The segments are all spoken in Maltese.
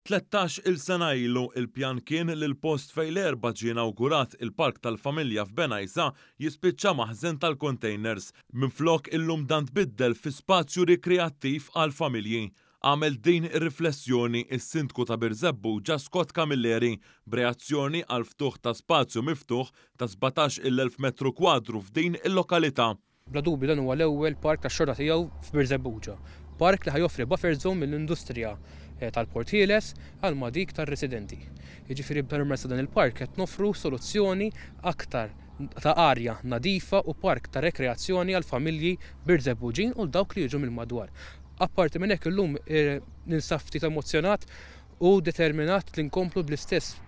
13 sena ilu il-pjan kien li l-post fejn l-erba' ġie inawgurat il-Park tal-Familja f'Benajsa jispiċċa maħżen tal-containers minflok illum dan tbiddel fi spazju rikreattiv għall-familji. Għamel din ir-riflessjoni is-Sindku ta' Birzebbuġa Scott Camilleri b'reazzjoni għal ftuħ ta' spazju miftuħ ta' 17,000 metru kwadru f'din il-lokalità. Bla dubju dan huwa l-ewwel park tax-xorta tiegħu f'Birzebbuġa. Park li ħajoffri buffer zone mill-industrija tal-Port Ħieles għal dik tar-residenti. Jiġifieri permezz dan il-park qed nofru soluzzjoni aktar ta' arja nadifa u park ta' rekreazzjoni għal familji Birzebbuġin u dawk li jiġu mill-madwar. Apparti minn hekk illum ninsab ftit emozjonat u determinat li nkomplu bl-istess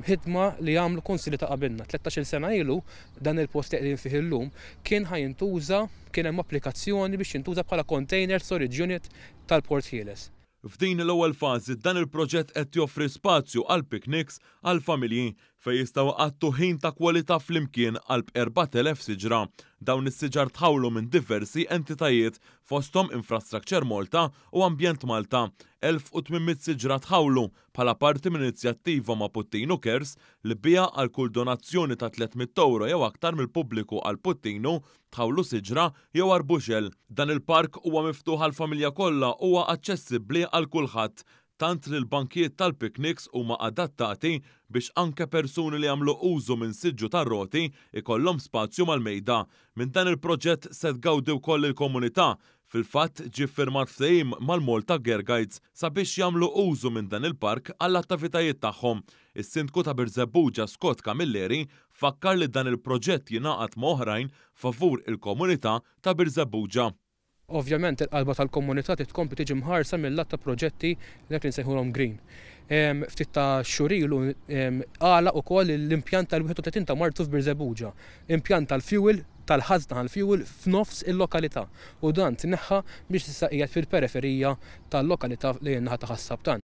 ħidma li għamlu konsili ta' qabilna. 13 sena ilu dan il-post qegħdin fih illum kien ħajintuża kien hemm applikazzjoni biex jintuża bħala container storage unit tal-Port Ħieles. F'din l-ewwel fażi dan il-proġett qed joffri spazju għal picnics għal familji fejn jistgħu għattu ħin ta' kwalità flimkien għal 4,000 siġra. Dawn is-siġar tħawlu minn diversi entitajiet fosthom Infrastructure Malta u Ambjent Malta. 1800 siġra tħawlu bħala parti minn inizjattiva ma' Puttinu Cares li biha għal kull donazzjoni ta' 300 euro jew aktar mill-pubbliku għal Puttinu tħawlu siġra jew arbuxel. Dan il-park huwa miftuħ għall familja kollha huwa aċċessibbli għal kulħadd tant li l-bankijiet tal-pikniks huma adattati biex anke persuni li jagħmlu użu minn siġġu tar-roti ikollhom spazju mal-mejda. Minn dan il-proġett se tgawdi wkoll il-komunità. Fil-fatt ġie ffirmat ftehim mal-Malta Girl Guides sabiex jagħmlu użu minn dan il-park għall-attivitajiet tagħhom. Is-Sindku ta' Birzebbuġa Scott Camilleri fakkar li dan il-proġett jingħaqad ma' oħrajn favur il-komunità ta' Birzebbuġa. Ovvjament il-qalba tal-komunità titkompli tiġi mħarsa mill-lat ta' proġetti li qed nsejħulhom green. Ftit ta' xurilu għala wkoll l-impjant tal-31 ta' Marzu f'Birzebbuġa. Impjant tal-fuel tal-ħażna tal-fuel f'nofs il-lokalità u dan tneħħa biex tista' qiegħed fil-periferija tal-lokalità li n-naħa ta' Ħassabtan.